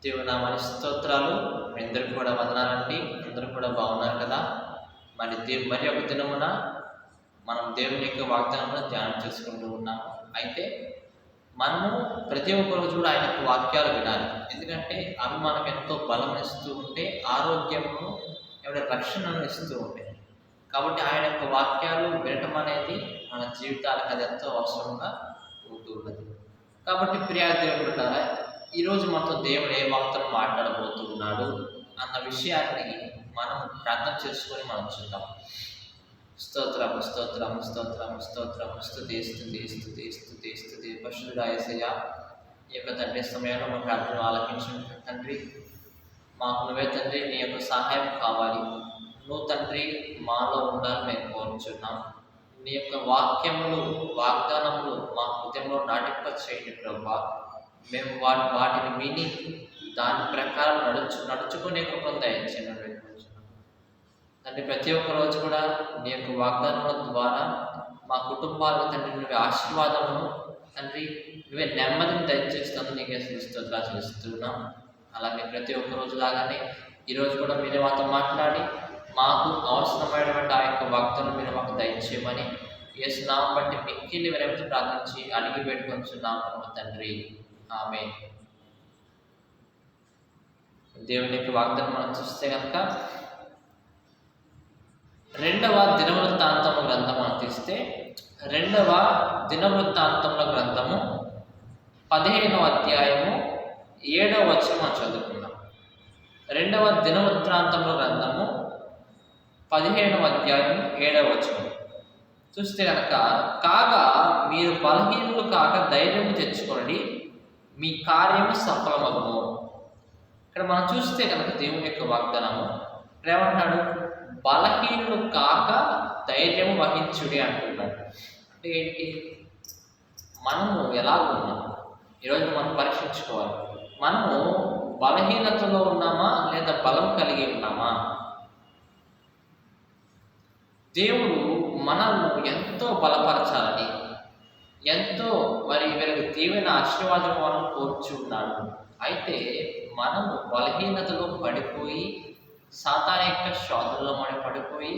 దేవుని నామానికి స్తోత్రాలు. మీ అందరికి కూడా వందనాలండి. అందరూ కూడా బాగున్నారు కదా. మరి ఒక దినమున మనం దేవుని యొక్క వాగ్దానంలో ధ్యానం చేసుకుంటూ ఉన్నాము. అయితే మనము ప్రతి ఒక్క రోజు కూడా ఆయన యొక్క వాక్యాలు వినాలి. ఎందుకంటే అవి మనకు ఎంతో బలం ఇస్తూ ఉంటే, ఆరోగ్యము, రక్షణను ఇస్తూ ఉంటాయి. కాబట్టి ఆయన యొక్క వాక్యాలు వినటం అనేది మన జీవితాలకు అది ఎంతో అవసరంగా ఉంటూ ఉన్నది. కాబట్టి ప్రియా దేవుడు ఉంటారా, ఈరోజు మనతో దేవుడు ఏ వాక్యం మాట్లాడబోతూ ఉన్నాడు అన్న విషయాన్ని మనం ప్రార్థన చేసుకొని మనం చూద్దాం. స్తోత్రం స్తోత్రం స్తోత్రం స్తోత్రం స్తుతి స్తుతి స్తుతి స్తుతి స్తుతి పరిశుద్ధుడా యేసయ్యా, ఈ యొక్క తండ్రి సమయంలో మా ప్రార్థన ఆలకించిన తండ్రి, మాకు నువ్వే తండ్రి నీ యొక్క సహాయం కావాలి. నువ్వు తండ్రి మాలో ఉండాలని మేము కోరుచున్నాం. నీ యొక్క వాక్యములు, వాగ్దానములు మా హృదయంలో నాటింప చేయండి ప్రభా. మేము వాటిని విని దాని ప్రకారం నడుచుకునే కృపను దయచేయండి. తండ్రి ప్రతి ఒక్క రోజు కూడా నీ యొక్క వాగ్దానముల ద్వారా మా కుటుంబాలకు తండ్రి నువ్వే ఆశీర్వాదమును, తండ్రి నువ్వే నెమ్మదిని దయచేస్తాను. నీకే స్తోత్రాలు చేస్తున్నాం. అలాగే ప్రతి ఒక్క రోజు లాగానే ఈరోజు కూడా మీరే మాతో మాట్లాడి మాకు అవసరమైనటువంటి ఆ యొక్క వాగ్దానం మీరు మాకు దయచేయమని యేసు నామం బట్టి మిక్కిలి వినయంతో ప్రార్థించి అడిగి పెట్టుకొంచున్నాము తండ్రి. ఆమేన్. దేవుని యొక్క వాగ్దానం మనం చూస్తే కనుక రెండవ దినవృత్తాంతము గ్రంథం మనం తీస్తే, రెండవ దినవృత్తాంతముల గ్రంథము 15వ అధ్యాయము 7వ వచనం మనం చదువుకుందాం. రెండవ దినవృత్తాంతముల గ్రంథము 15వ అధ్యాయం 7వ వచనం చూస్తే కనుక, కాగా మీరు బలహీనులు కాక ధైర్యం తెచ్చుకోండి, మీ కార్యము సఫలమగును. ఇక్కడ మనం చూస్తే కనుక దేవుని యొక్క వాగ్దానము ఏమంటున్నాడు? బలహీనులు కాక ధైర్యము వహించుడి అంటున్నాడు. అంటే ఏంటి? మనము ఎలా ఉన్నాం ఈరోజు మనం పరీక్షించుకోవాలి. మనము బలహీనతలో ఉన్నామా లేదా బలం కలిగి ఉన్నామా? దేవుడు మనల్ని ఎంతో బలపరచాలని, ఎంతో వీళ్ళకి దీవెన ఆశీర్వాదం మనం కోరుచున్నాడు. అయితే మనము బలహీనతలో పడిపోయి, సాతాను యొక్క శోధనలో మనం పడిపోయి,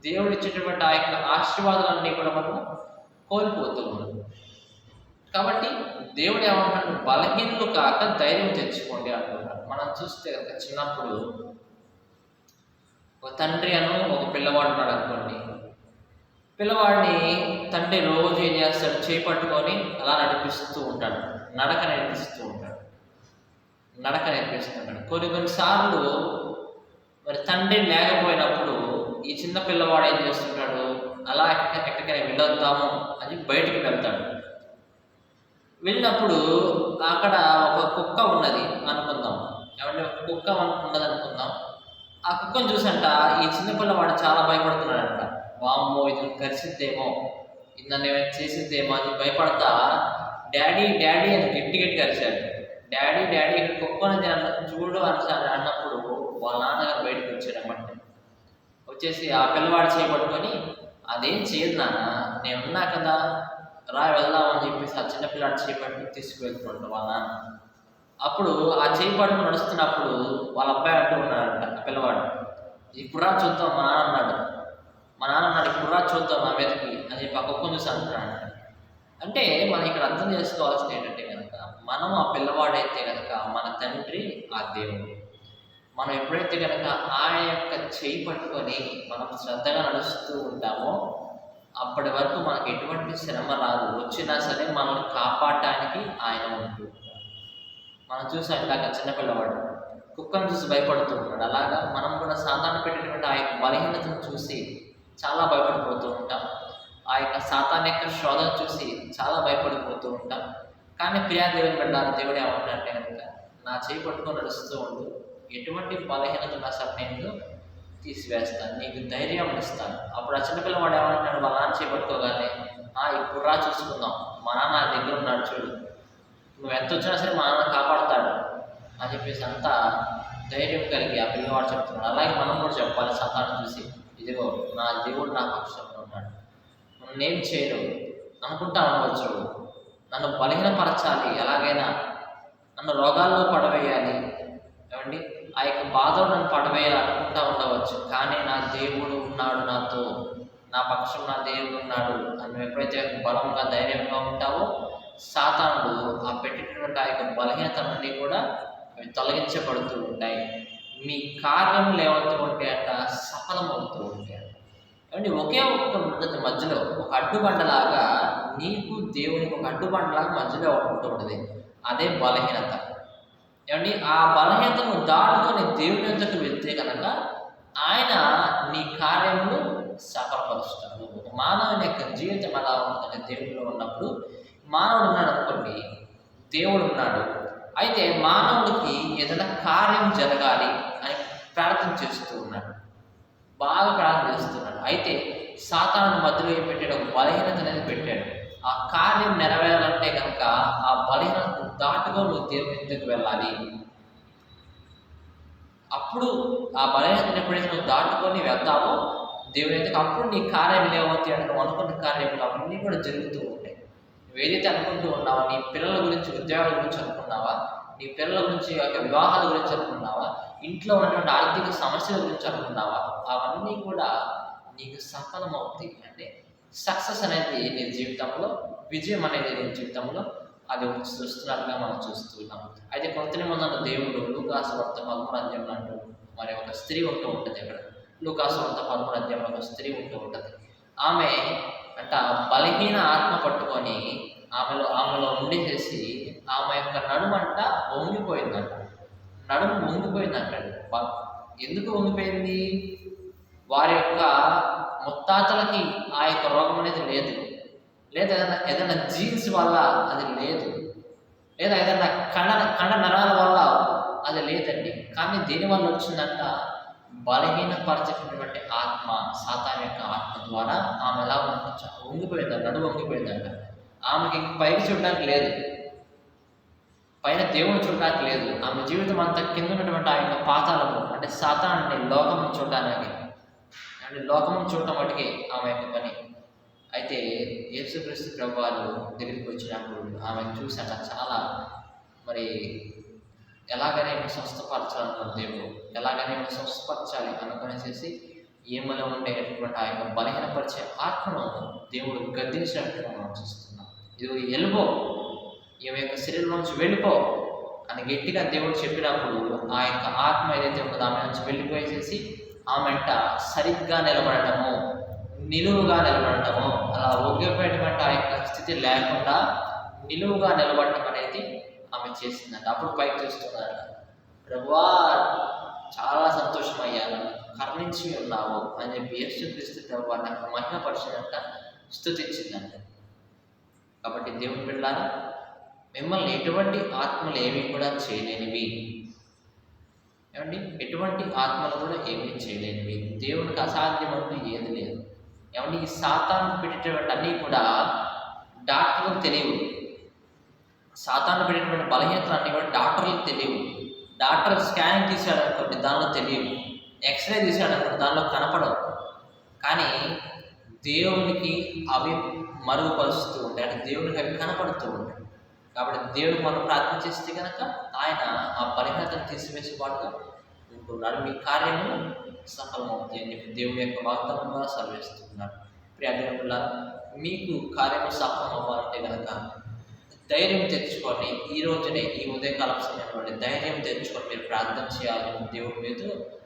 దేవుడు ఇచ్చేటువంటి ఆ యొక్క ఆశీర్వాదాలన్నీ కూడా మనం కోల్పోతూ ఉన్నాం. కాబట్టి దేవుడు ఏమంటాడు? బలహీనులు కాక ధైర్యం తెచ్చుకోండి అంటున్నాడు. మనం చూస్తే కనుక చిన్నప్పుడు ఒక తండ్రి ఒక పిల్లవాడు ఉన్నాడు అనుకోండి. పిల్లవాడిని తండ్రి రోజు ఏం చేస్తాడు? చేపట్టుకొని అలా నడిపిస్తూ ఉంటాడు, నడక నేర్పిస్తూ ఉంటాడు. కొన్నిసార్లు తండ్రి లేకపోయినప్పుడు ఈ చిన్న పిల్లవాడు ఏం చేస్తుంటాడు? అలా ఎక్కడికైనా వెళ్ళొద్దాము అని బయటికి వెళ్తాడు. వెళ్ళినప్పుడు అక్కడ ఒక కుక్క ఉన్నది అనుకుందాం. ఒక కుక్క ఉన్నది అనుకుందాం. ఆ కుక్కను చూసంట ఈ చిన్న పిల్లవాడు చాలా భయపడుతున్నాడంట. వామ్మో, ఇది కరిసిద్దేమో, ఇది నన్ను ఏమైనా చేసిద్దేమో అని భయపడతా డాడీ డాడీ అని గట్టి కరిచాడు. డాడీ డాడీ ఇక్కడ కుక్కని చూడు అన్నప్పుడు వాళ్ళ నాన్నగారు బయటకు వచ్చారన్నమాట. వచ్చేసి ఆ పిల్లవాడు చేయబట్టుకొని, అదేం చేయదు నాన్న, నేను ఉన్నా కదా, రా వెళ్దామని చెప్పేసి ఆ చిన్న పిల్లాడు చేపట్టుకుని తీసుకువెళ్తున్నాడు వాళ్ళ నాన్న. అప్పుడు ఆ చేపట్టుకు నడుస్తున్నప్పుడు వాళ్ళ అబ్బాయి అంటూ ఉన్నాడంట, ఆ పిల్లవాడు, ఇప్పుడు రా చూద్దాం మా నాన్న అన్నాడు. ఇప్పుడు రా చూద్దాం నా మీదకి అని చెప్పి ఆ కుక్కను చూసి అంటున్నాడు. అంటే మనం ఇక్కడ అర్థం చేసుకోవాల్సింది ఏంటంటే కనుక, మనం ఆ పిల్లవాడైతే కనుక మన తండ్రి ఆ దేవుడు. మనం ఎప్పుడైతే కనుక ఆయన యొక్క చేయి పట్టుకొని మనం శ్రద్ధగా నడుస్తూ ఉంటామో అప్పటి వరకు మనకు ఎటువంటి శ్రమ రాదు. వచ్చినా సరే మనల్ని కాపాడటానికి ఆయన ఉంటూ ఉంటాడు. మనం చూసాం ఇలాగ చిన్నపిల్లవాడు కుక్కను చూసి భయపడుతూ ఉన్నాడు. అలాగా మనం కూడా సాతాను పెట్టినటువంటి ఆ యొక్క బలహీనతను చూసి చాలా భయపడిపోతూ ఉంటాం. ఆ యొక్క సాతాను యొక్క శోధన చూసి చాలా భయపడిపోతూ ఉంటాం. కానీ ప్రియా దేవుని బిడ్డలారా, దేవుడు ఏమంటాడంటే కనుక, నా చేయి పట్టుకొని నడుస్తూ ఉండు, ఎటువంటి బలహీనత నా సమయంలో తీసివేస్తాను, నీకు ధైర్యం ఇస్తాను. అప్పుడు ఆ చిన్నపిల్లవాడు ఏమంటాడు? వాళ్ళ నాన్న చేపట్టుకోగానే, ఇప్పుడు రా చూసుకుందాం, మా నాన్న నా దగ్గర ఉన్నాడు చూడు, నువ్వు ఎంత వచ్చినా సరే మా నాన్న కాపాడుతాడు అని చెప్పేసి అంతా ధైర్యం కలిగి ఆ పిల్లవాడు చెప్తున్నాడు. అలాగే మనం కూడా చెప్పాలి సాతాను చూసి, ఇదిగో నా దేవుడు నా పక్షంలో ఉన్నాడు, నేనేం చేయను అనుకుంటా ఉండవచ్చు, నన్ను బలహీనపరచాలి, ఎలాగైనా నన్ను రోగాల్లో పడవేయాలి, బాధలో నన్ను పడవేయాలనుకుంటా ఉండవచ్చు, కానీ నా దేవుడు ఉన్నాడు నాతో, నా పక్షం నా దేవుడు ఉన్నాడు అని ఎప్పుడైతే బలంగా ధైర్యంగా ఉంటావో సాతానుడు ఆ పెట్టినటువంటి ఆ యొక్క బలహీనత నుండి కూడా అవి తొలగించబడుతూ ఉంటాయి. మీ కార్యములు ఏమవుతూ ఉంటాయంట, సఫలమవుతూ ఉంటాయి. ఏమంటే ఒకే ఒక్క ఉంటుంది మధ్యలో ఒక అడ్డుబండలాగా, నీకు దేవునికి ఒక అడ్డుబండలాగా మధ్యలో ఉంటూ ఉంటుంది, అదే బలహీనత. ఏమండి ఆ బలహీనతను దాటుకొని దేవుని ఎదుట వెళ్తే కనుక ఆయన నీ కార్యములు సఫలపరుస్తాడు. ఒక మానవుని యొక్క జీవితం ఎలా ఉంటుందంటే, దేవుడిలో ఉన్నప్పుడు మానవుడు ఉన్నాడు అనుకోండి, దేవుడు ఉన్నాడు. అయితే మానవుడికి ఏదైనా కార్యం జరగాలి అని ప్రార్థన చేస్తూ ఉన్నాడు, బాగా ప్రార్థన చేస్తున్నాడు. అయితే సాతాను మధ్యలో పెట్టాడు, ఒక బలహీనత అనేది పెట్టాడు. ఆ కార్యం నెరవేరాలంటే కనుక ఆ బలహీనతను దాటుగా నువ్వు దేవుని ఎందుకు వెళ్ళాలి. అప్పుడు ఆ బలహీనతను ఎప్పుడైతే నువ్వు దాటుకొని వెళ్తావో దేవుని ఎందుకు, అప్పుడు నీ కార్యం లేవవుతాయి అంటే నువ్వు అనుకున్న కార్యములు అవన్నీ కూడా జరుగుతూ ఉంటాయి. నువ్వు ఏదైతే అనుకుంటూ ఉన్నావా, నీ పిల్లల గురించి, ఉద్యోగాల గురించి అనుకున్నావా, నీ పిల్లల గురించి వివాహాల గురించి అనుకున్నావా, ఇంట్లో ఉన్నటువంటి ఆర్థిక సమస్యల గురించి అనుకున్నావా, అవన్నీ కూడా నీకు సఫలమవుతాయి. అంటే సక్సెస్ అనేది నీ జీవితంలో, విజయం అనేది నీ జీవితంలో అది చూస్తున్నట్టుగా మనం చూస్తున్నాం. అయితే కొత్త నిబంధన దేవుడు లూకాసు వార్త 13వ అధ్యాయంలో అంటూ మరి ఒక స్త్రీ ఉంటూ ఉంటుంది. అక్కడ లూకాసు వార్త 13వ అధ్యాయంలో ఒక స్త్రీ ఉంటూ ఉంటుంది. ఆమె అంట బలహీన ఆత్మ పట్టుకొని ఆమెలో ఉండేసేసి ఆమె యొక్క నడుమంట వంగిపోయిందంట. నడుము వంగిపోయిందంట. ఎందుకు వంగిపోయింది? వారి యొక్క ముత్తాతలకి ఆ యొక్క రోగం అనేది లేదు, లేదా ఏదైనా జీన్స్ వల్ల అది లేదు, లేదా ఏదైనా కండ నరాల వల్ల అది లేదండి. కానీ దేనివల్ల వచ్చిందంట, బలహీనపరచినటువంటి ఆత్మ, సాతాను యొక్క ఆత్మ ద్వారా ఆమె ఎలా వంగిపోయిందంట, నడుము వంగిపోయిందంట. ఆమెకి పైకి చూడడానికి లేదు, పైన దేవుని చూడడానికి లేదు. ఆమె జీవితం అంతా కింద ఉన్నటువంటి ఆ యొక్క పాతాళము అంటే సాతానుని లోకము చూడడానికి, అంటే లోకము చూడటం మటుకే ఆమె యొక్క పని. అయితే యేసుక్రీస్తు ప్రభువారు దగ్గరికి వచ్చినప్పుడు ఆమె చూసాక చాలా మరి ఎలాగైనా స్వస్థపరచాలనుకున్న దేవుడు, ఎలాగైనా స్వస్థపరచాలి అనుకునేసేసి ఈమెలో ఉండేటువంటి ఆ యొక్క బలహీనపరిచే ఆత్మను దేవుడు గద్దించినట్టుగా మనం చూస్తున్నాం. ఇది ఎలుబో, ఈమె యొక్క శరీరం నుంచి వెళ్ళిపో అని గట్టిగా దేవుడు చెప్పినప్పుడు ఆ యొక్క ఆత్మ ఏదైతే ఉంటుందో ఆమె నుంచి వెళ్ళిపోయేసేసి ఆమెంట సరిగ్గా నిలబడటము, నిలువుగా నిలబడటము, అలా ఒగ్గిపోయేటువంటి ఆ యొక్క స్థితి లేకుండా నిలువుగా నిలబడటం అనేది ఆమె చేసిందంట. అప్పుడు పైకి చూస్తున్నాడు, ప్రభువా చాలా సంతోషమయ్యాను, కరుణించి ఉన్నావు అని చెప్పి యేసుక్రీస్తు ప్రభువా నాకు మహిమపరిచినంట స్తుతించిందంట. కాబట్టి దేవుని బిడ్డలారా, మిమ్మల్ని ఎటువంటి ఆత్మలు ఏమీ కూడా చేయలేనివి, ఏమండి ఎటువంటి ఆత్మలు కూడా ఏమీ చేయలేనివి, దేవునికి అసాధ్యం అంటూ ఏది లేదు. ఏమండి ఈ సాతాను పెట్టేటువంటి అన్నీ కూడా డాక్టర్లకు తెలియవు. సాతాను పెట్టేటువంటి బలహీనతలు అన్నీ కూడా డాక్టర్లకు తెలియవు. డాక్టర్ స్కానింగ్ తీసాడు అనుకోండి, దానిలో తెలియవు. ఎక్స్రే తీసాడు అనుకోండి, దానిలో కనపడవు. కానీ దేవునికి అవి మరుగుపరుస్తూ ఉంటాయి, అంటే దేవునికి అవి కనపడుతూ ఉంటాయి. కాబట్టి దేవుడు మనం ప్రార్థన చేస్తే కనుక ఆయన ఆ బలహీనతను తీసివేసేవాడుగా ఉంటున్నాడు. మీ కార్యము సఫలమవుతాయి అని చెప్పి దేవుడి యొక్క వాగ్దానం ద్వారా సెలవిస్తున్నాడు. ప్రియా, మీకు కార్యము సఫలం అవ్వాలంటే కనుక ధైర్యం తెచ్చుకొని ఈ రోజునే, ఈ ఉదయకాలం సమయంలో ధైర్యం తెచ్చుకొని మీరు ప్రార్థన చేయాలని దేవుడి మీద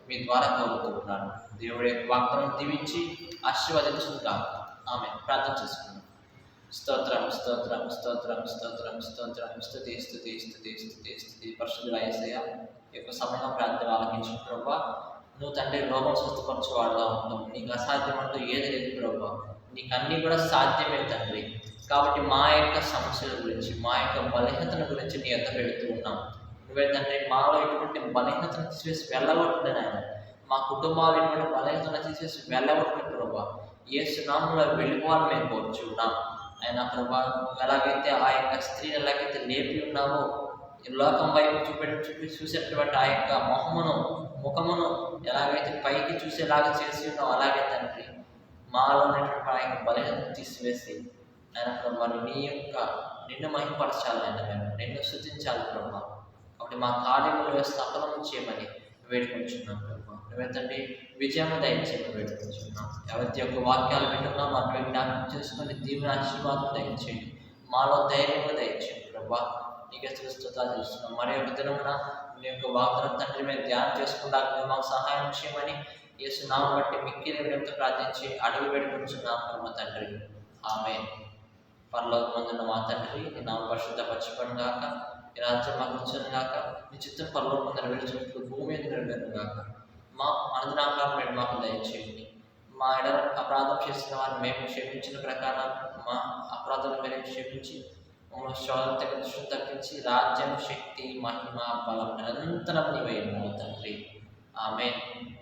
మీ ద్వారా కోరుకుంటున్నాను. దేవుడి యొక్క వాగ్దానం దీవించి ఆశీర్వదించుగా ఆమె ప్రార్థన చేసుకున్నాను. స్తోత్రం స్తోత్రం స్తోత్రం స్తోత్రం స్తోత్రం స్తుతి స్తుతి స్తుతి స్తుతి స్తుతి పరిశుద్ధుడా యేసయ్యా, ఈ యొక్క సమయం ప్రార్థన ఆలకించిన ప్రభువా, నువ్వు తండ్రి రోగం స్వస్థపరచువాడుగా ఉంటావు. నీకు అసాధ్యం అంటూ ఏది లేదు ప్రభువా, నీకు అన్నీ కూడా సాధ్యమే తండ్రి. కాబట్టి మా యొక్క సమస్యల గురించి, మా యొక్క బలహీనతల గురించి నీ ఎద్ద పెడుతూ ఉన్నాం. నువ్వే తండ్రి మాలో ఎటువంటి బలహీనతను తీసివేసి వెళ్ళగొట్టలేదు ఆయన, మా కుటుంబాలు ఎటువంటి బలహీనతను తీసివేసి వెళ్ళగొట్టలేదు ప్రభువా. యేసు నామములో వెళ్ళిపోవాలని మేము కోరుచున్నాం. ఆయన ప్రభా, ఎలాగైతే ఆ యొక్క స్త్రీని ఎలాగైతే లేపి ఉన్నావో, లోకం వైపు చూసేటువంటి ఆ యొక్క ముఖమును ఎలాగైతే పైకి చూసేలాగా చేసి ఉన్నావు, అలాగే తండ్రి మాలో ఉన్నటువంటి ఆ యొక్క బలహీనతను తీసివేసి ఆయన ప్రభా నిన్ను మహిమపరచాలి, ఆయన మేము నిన్ను స్తుతించాలి ప్రభా. కాబట్టి మా కార్యములు సఫలం చేయమని వేడుకొంచున్నాం ప్రభా. నువ్వే తండ్రి విజయము దయచేయమని వేడుకొంచున్నాం. ఎవరి యొక్క వాక్యాలు వింటున్నాం అటు జ్ఞాపకం చేసుకొని దీవెన ఆశీర్వాదం దయచేయండి. మాలో ధైర్యము దయచేయండి ప్రభా. నీకే స్తుతులు చేస్తున్నాం. మరి ఒక దినమున నీ యొక్క వాగ్దానం తండ్రి మేము ధ్యానం చేసుకుంటా నువ్వు మాకు సహాయం చేయమని యేసు నామం బట్టి మిక్కిలి వినయంతో ప్రార్థించి అడుగు వేడుకొంచున్నాం ప్రభా తండ్రి. ఆమేన్. పరలోకమందున్న మా తండ్రి, నీ నామం పరిశుద్ధపరచబడును గాక, నీ రాజ్యం మాకు వచ్చును గాక, నీ చిత్తం పరలోకమందు నెరవేర్చున్నట్లు భూమి మీద నెరవేరును గాక. మా అనుదినాహారం నేడు మాకు దయచేయండి. మా ఎడల అపరాధం చేసిన వారిని మేము క్షమించిన ప్రకారం మా అపరాధాలను మేము క్షమించి మమ్మల్ని శోధన దృష్టిని తప్పించి రాజ్యం, శక్తి, మహిమ, బలం నిరంతరం నీవై ఉన్నావు తండ్రి. ఆమేన్.